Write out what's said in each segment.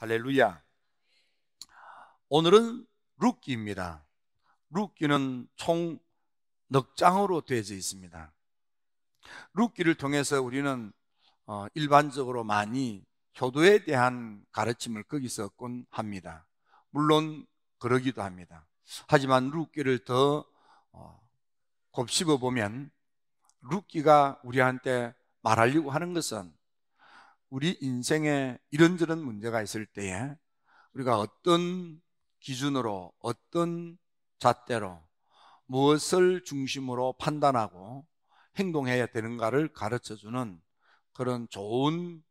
할렐루야. 오늘은 룻기입니다. 룻기는 총 넉 장으로 되어져 있습니다. 룻기를 통해서 우리는 일반적으로 많이 효도에 대한 가르침을 거기서 얻곤 합니다. 물론 그러기도 합니다. 하지만 룻기를 더 곱씹어 보면 룻기가 우리한테 말하려고 하는 것은 우리 인생에 이런저런 문제가 있을 때에 우리가 어떤 기준으로, 어떤 잣대로 무엇을 중심으로 판단하고 행동해야 되는가를 가르쳐주는 그런 좋은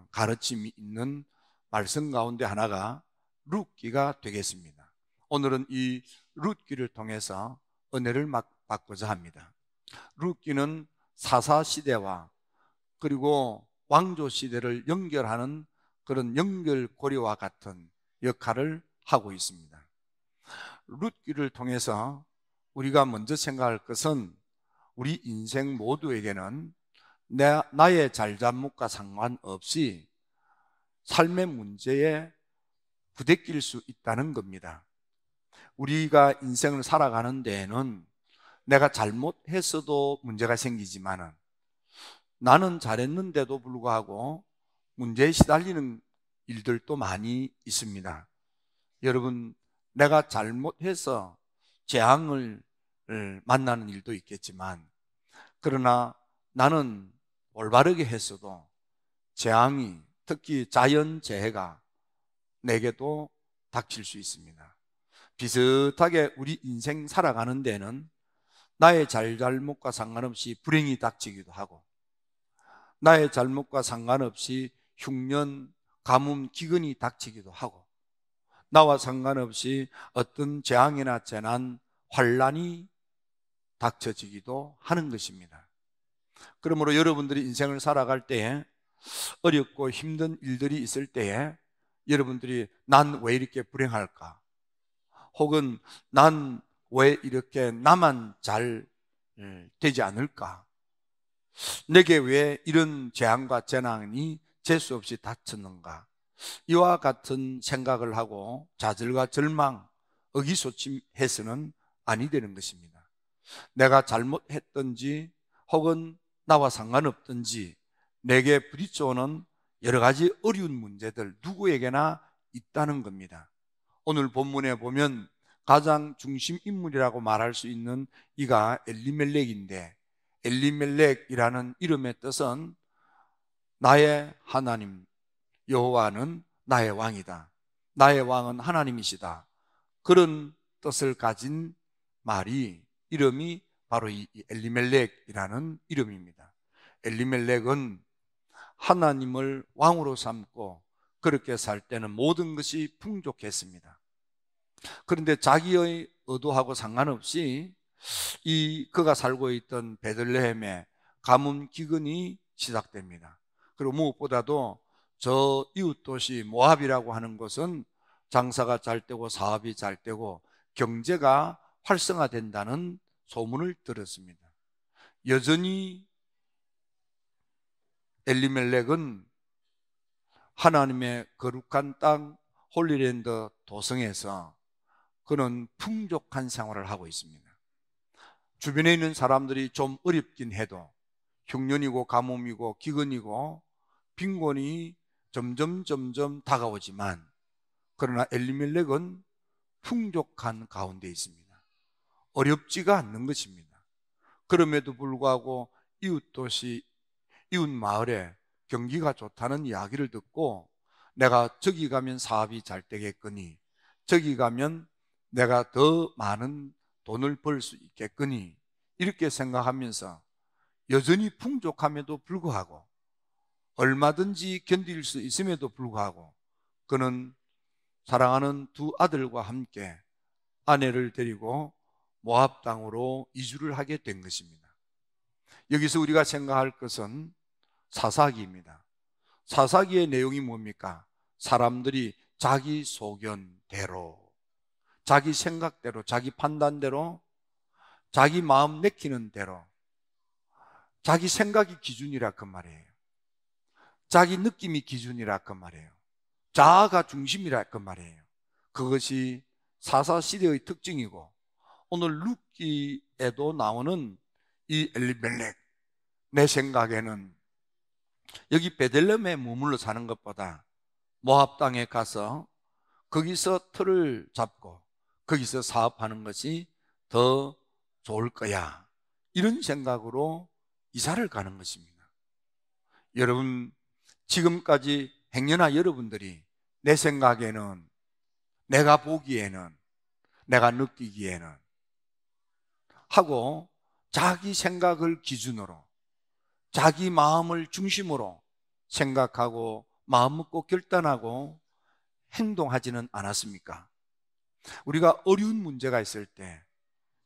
가르침이 있는 말씀 가운데 하나가 룻기가 되겠습니다. 오늘은 이 룻기를 통해서 은혜를 받고자 합니다. 룻기는 사사시대와 그리고 왕조시대를 연결하는 그런 연결고리와 같은 역할을 하고 있습니다. 룻기를 통해서 우리가 먼저 생각할 것은 우리 인생 모두에게는 나의 잘잘못과 상관없이 삶의 문제에 부대낄 수 있다는 겁니다. 우리가 인생을 살아가는 데에는 내가 잘못했어도 문제가 생기지만은 나는 잘했는데도 불구하고 문제에 시달리는 일들도 많이 있습니다. 여러분, 내가 잘못해서 재앙을 만나는 일도 있겠지만, 그러나 나는 올바르게 했어도 재앙이, 특히 자연재해가 내게도 닥칠 수 있습니다. 비슷하게 우리 인생 살아가는 데는 나의 잘잘못과 상관없이 불행이 닥치기도 하고, 나의 잘못과 상관없이 흉년, 가뭄, 기근이 닥치기도 하고, 나와 상관없이 어떤 재앙이나 재난, 환난이 닥쳐지기도 하는 것입니다. 그러므로 여러분들이 인생을 살아갈 때에 어렵고 힘든 일들이 있을 때에 여러분들이 난 왜 이렇게 불행할까? 혹은 난 왜 이렇게 나만 잘 되지 않을까? 내게 왜 이런 재앙과 재난이 재수 없이 닥쳤는가? 이와 같은 생각을 하고 좌절과 절망, 의기소침해서는 아니 되는 것입니다. 내가 잘못했든지 혹은 나와 상관없든지 내게 부딪혀오는 여러 가지 어려운 문제들 누구에게나 있다는 겁니다. 오늘 본문에 보면 가장 중심 인물이라고 말할 수 있는 이가 엘리멜렉인데, 엘리멜렉이라는 이름의 뜻은 나의 하나님 여호와는 나의 왕이다, 나의 왕은 하나님이시다, 그런 뜻을 가진 말이, 이름이 바로 이 엘리멜렉이라는 이름입니다. 엘리멜렉은 하나님을 왕으로 삼고 그렇게 살 때는 모든 것이 풍족했습니다. 그런데 자기의 의도하고 상관없이 그가 살고 있던 베들레헴에 가뭄 기근이 시작됩니다. 그리고 무엇보다도 저 이웃 도시 모압이라고 하는 것은 장사가 잘 되고 사업이 잘 되고 경제가 활성화된다는 소문을 들었습니다. 여전히 엘리멜렉은 하나님의 거룩한 땅 홀리랜드 도성에서 그는 풍족한 생활을 하고 있습니다. 주변에 있는 사람들이 좀 어렵긴 해도 흉년이고 가뭄이고 기근이고 빈곤이 점점 다가오지만, 그러나 엘리멜렉은 풍족한 가운데 있습니다. 어렵지가 않는 것입니다. 그럼에도 불구하고 이웃 도시, 이웃 마을에 경기가 좋다는 이야기를 듣고 내가 저기 가면 사업이 잘 되겠거니, 저기 가면 내가 더 많은 돈을 벌 수 있겠거니, 이렇게 생각하면서 여전히 풍족함에도 불구하고 얼마든지 견딜 수 있음에도 불구하고 그는 사랑하는 두 아들과 함께 아내를 데리고 모압 땅으로 이주를 하게 된 것입니다. 여기서 우리가 생각할 것은 사사기입니다. 사사기의 내용이 뭡니까? 사람들이 자기 소견대로, 자기 생각대로, 자기 판단대로, 자기 마음 내키는 대로, 자기 생각이 기준이라 그 말이에요. 자기 느낌이 기준이라 그 말이에요. 자아가 중심이라 그 말이에요. 그것이 사사시대의 특징이고, 오늘 룻기에도 나오는 이 엘리멜렉, 내 생각에는 여기 베들레헴에 머물러 사는 것보다 모압 땅에 가서 거기서 틀을 잡고 거기서 사업하는 것이 더 좋을 거야, 이런 생각으로 이사를 가는 것입니다. 여러분, 지금까지 행여나 여러분들이 내 생각에는, 내가 보기에는, 내가 느끼기에는 하고 자기 생각을 기준으로, 자기 마음을 중심으로 생각하고 마음 먹고 결단하고 행동하지는 않았습니까? 우리가 어려운 문제가 있을 때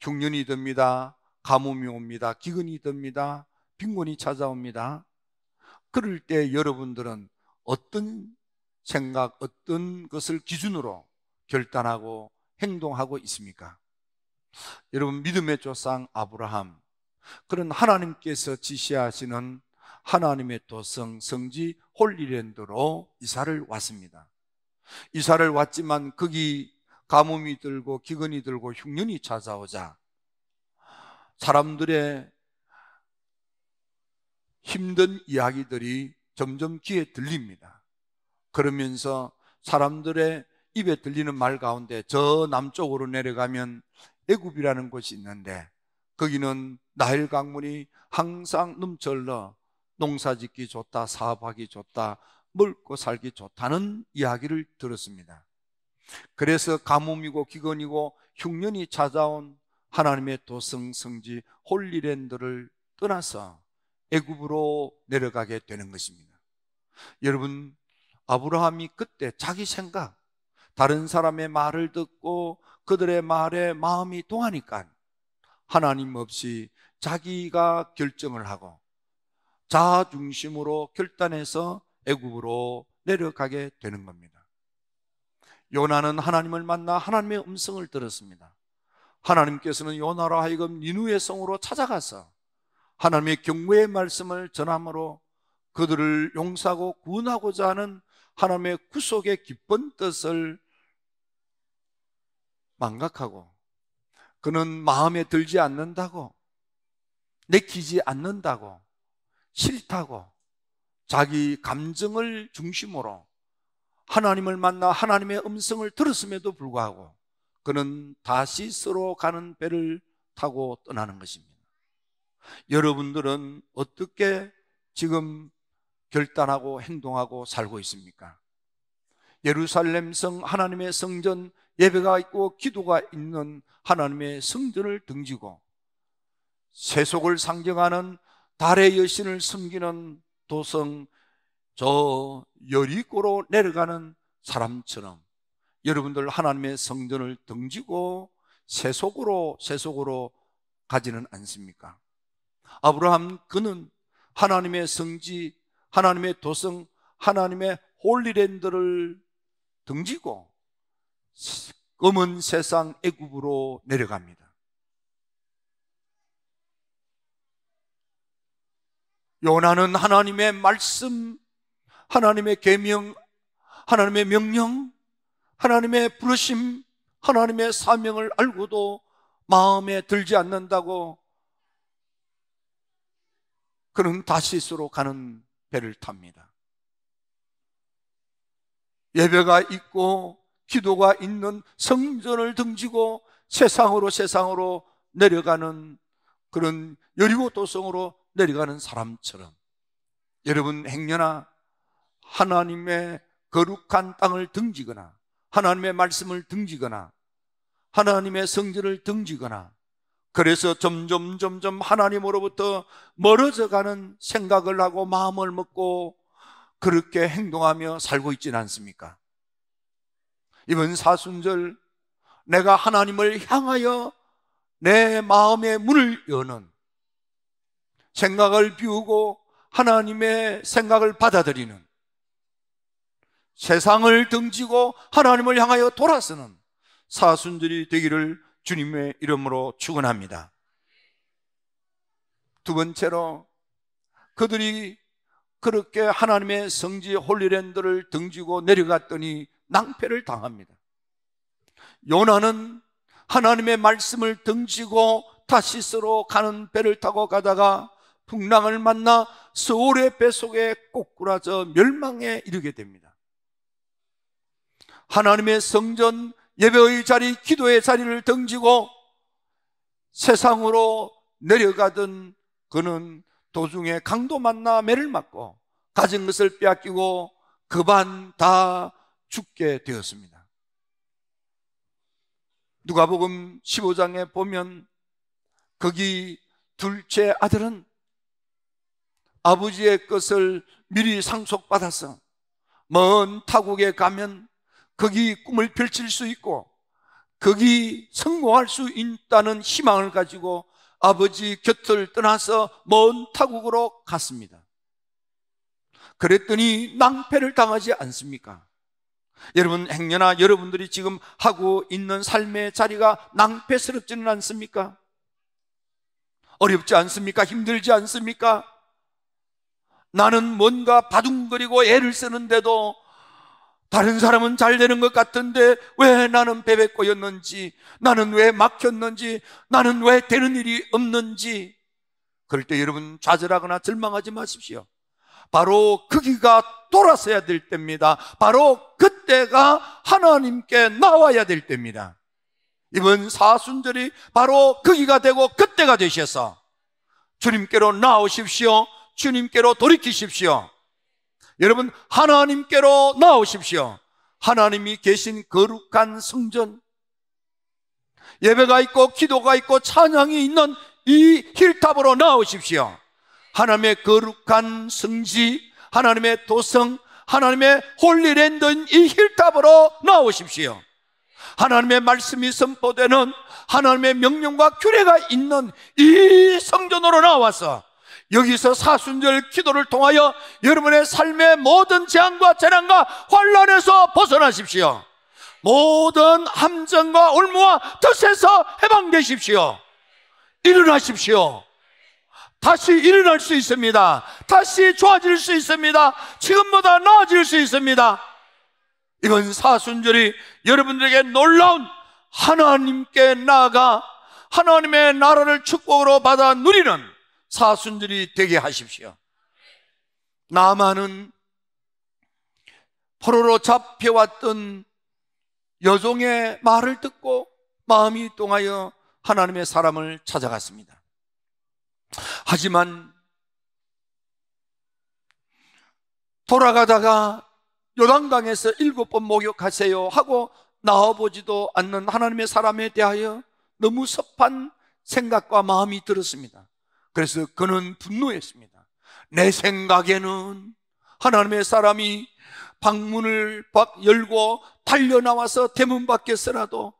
흉년이 듭니다, 가뭄이 옵니다, 기근이 듭니다, 빈곤이 찾아옵니다. 그럴 때 여러분들은 어떤 생각, 어떤 것을 기준으로 결단하고 행동하고 있습니까? 여러분, 믿음의 조상 아브라함, 그런 하나님께서 지시하시는 하나님의 도성 성지 홀리랜드로 이사를 왔습니다. 이사를 왔지만 거기 가뭄이 들고 기근이 들고 흉년이 찾아오자 사람들의 힘든 이야기들이 점점 귀에 들립니다. 그러면서 사람들의 입에 들리는 말 가운데 저 남쪽으로 내려가면 애굽이라는 곳이 있는데 거기는 나일 강물이 항상 넘쳐 흘러 농사짓기 좋다, 사업하기 좋다, 먹고 살기 좋다는 이야기를 들었습니다. 그래서 가뭄이고 기근이고 흉년이 찾아온 하나님의 도성 성지 홀리랜드를 떠나서 애굽으로 내려가게 되는 것입니다. 여러분, 아브라함이 그때 자기 생각, 다른 사람의 말을 듣고 그들의 말에 마음이 동하니까 하나님 없이 자기가 결정을 하고 자아 중심으로 결단해서 애굽으로 내려가게 되는 겁니다. 요나는 하나님을 만나 하나님의 음성을 들었습니다. 하나님께서는 요나로 하여금 니누의 성으로 찾아가서 하나님의 경고의 말씀을 전함으로 그들을 용서하고 구원하고자 하는 하나님의 구속의 기쁜 뜻을 망각하고, 그는 마음에 들지 않는다고, 내키지 않는다고, 싫다고 자기 감정을 중심으로 하나님을 만나 하나님의 음성을 들었음에도 불구하고 그는 다시스로 가는 배를 타고 떠나는 것입니다. 여러분들은 어떻게 지금 결단하고 행동하고 살고 있습니까? 예루살렘 성, 하나님의 성전, 예배가 있고 기도가 있는 하나님의 성전을 등지고 세속을 상징하는 달의 여신을 섬기는 도성 저 여리고로 내려가는 사람처럼 여러분들 하나님의 성전을 등지고 세속으로 가지는 않습니까? 아브라함, 그는 하나님의 성지, 하나님의 도성, 하나님의 홀리랜드를 등지고 검은 세상 애굽으로 내려갑니다. 요나는 하나님의 말씀, 하나님의 계명, 하나님의 명령, 하나님의 부르심, 하나님의 사명을 알고도 마음에 들지 않는다고 그는 다시스로 가는 배를 탑니다. 예배가 있고 기도가 있는 성전을 등지고 세상으로 내려가는 그런 여리고 도성으로 내려가는 사람처럼 여러분 행여나 하나님의 거룩한 땅을 등지거나 하나님의 말씀을 등지거나 하나님의 성전을 등지거나 그래서 점점 하나님으로부터 멀어져가는 생각을 하고 마음을 먹고 그렇게 행동하며 살고 있지는 않습니까? 이번 사순절 내가 하나님을 향하여 내 마음의 문을 여는 생각을 비우고 하나님의 생각을 받아들이는 세상을 등지고 하나님을 향하여 돌아서는 사순절이 되기를 주님의 이름으로 축원합니다. 두 번째로 그들이 그렇게 하나님의 성지 홀리랜드를 등지고 내려갔더니 낭패를 당합니다. 요나는 하나님의 말씀을 등지고 타시스로 가는 배를 타고 가다가 풍랑을 만나 서울의 뱃속에 꼬꾸라져 멸망에 이르게 됩니다. 하나님의 성전 예배의 자리, 기도의 자리를 등지고 세상으로 내려가던 그는 도중에 강도 만나 매를 맞고 가진 것을 빼앗기고 그반 다 죽게 되었습니다. 누가복음 15장에 보면 거기 둘째 아들은 아버지의 것을 미리 상속받아서 먼 타국에 가면 거기 꿈을 펼칠 수 있고 거기 성공할 수 있다는 희망을 가지고 아버지 곁을 떠나서 먼 타국으로 갔습니다. 그랬더니 낭패를 당하지 않습니까? 여러분, 행여나 여러분들이 지금 하고 있는 삶의 자리가 낭패스럽지는 않습니까? 어렵지 않습니까? 힘들지 않습니까? 나는 뭔가 바둥거리고 애를 쓰는데도 다른 사람은 잘 되는 것 같은데 왜 나는 베베꼬였는지, 나는 왜 막혔는지, 나는 왜 되는 일이 없는지. 그럴 때 여러분 좌절하거나 절망하지 마십시오. 바로 거기가 돌아서야 될 때입니다. 바로 그때가 하나님께 나와야 될 때입니다. 이번 사순절이 바로 거기가 되고 그때가 되셔서 주님께로 나오십시오. 주님께로 돌이키십시오. 여러분, 하나님께로 나오십시오. 하나님이 계신 거룩한 성전, 예배가 있고 기도가 있고 찬양이 있는 이 힐탑으로 나오십시오. 하나님의 거룩한 성지, 하나님의 도성, 하나님의 홀리랜드인 이 힐탑으로 나오십시오. 하나님의 말씀이 선포되는 하나님의 명령과 규례가 있는 이 성전으로 나와서 여기서 사순절 기도를 통하여 여러분의 삶의 모든 재앙과 재난과 환난에서 벗어나십시오. 모든 함정과 올무와 덫에서 해방되십시오. 일어나십시오. 다시 일어날 수 있습니다. 다시 좋아질 수 있습니다. 지금보다 나아질 수 있습니다. 이번 사순절이 여러분들에게 놀라운 하나님께 나아가 하나님의 나라를 축복으로 받아 누리는 사순절이 되게 하십시오. 나아만은 포로로 잡혀왔던 여종의 말을 듣고 마음이 동하여 하나님의 사람을 찾아갔습니다. 하지만 돌아가다가 요단강에서 7번 목욕하세요 하고 나와보지도 않는 하나님의 사람에 대하여 너무 섭한 생각과 마음이 들었습니다. 그래서 그는 분노했습니다. 내 생각에는 하나님의 사람이 방문을 열고 달려나와서 대문 밖에서라도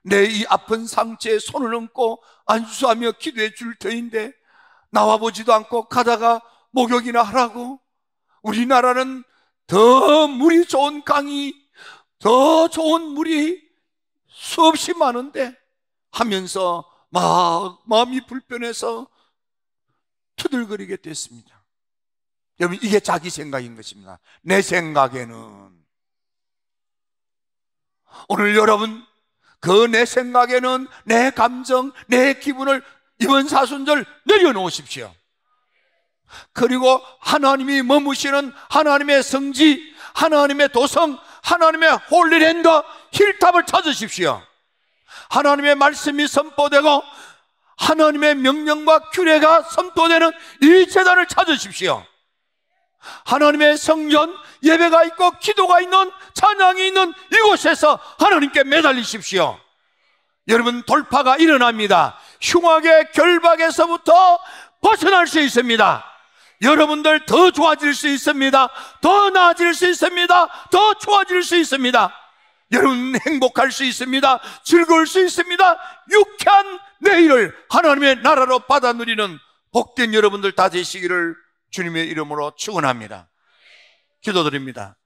내 이 아픈 상처에 손을 얹고 안수하며 기도해 줄 터인데 나와보지도 않고 가다가 목욕이나 하라고. 우리나라는 더 물이 좋은 강이, 더 좋은 물이 수없이 많은데 하면서 막 마음이 불편해서 투덜거리게 됐습니다. 여러분, 이게 자기 생각인 것입니다. 내 생각에는. 오늘 여러분, 그 내 생각에는 내 감정, 내 기분을 이번 사순절 내려놓으십시오. 그리고 하나님이 머무시는 하나님의 성지, 하나님의 도성, 하나님의 홀리랜드 힐탑을 찾으십시오. 하나님의 말씀이 선포되고 하나님의 명령과 규례가 선포되는 이 제단을 찾으십시오. 하나님의 성전, 예배가 있고 기도가 있는, 찬양이 있는 이곳에서 하나님께 매달리십시오. 여러분, 돌파가 일어납니다. 흉악의 결박에서부터 벗어날 수 있습니다. 여러분들 더 좋아질 수 있습니다. 더 나아질 수 있습니다. 더 좋아질 수 있습니다. 여러분 행복할 수 있습니다. 즐거울 수 있습니다. 유쾌한 내일을 하나님의 나라로 받아 누리는 복된 여러분들 다 되시기를 주님의 이름으로 축원합니다. 기도드립니다.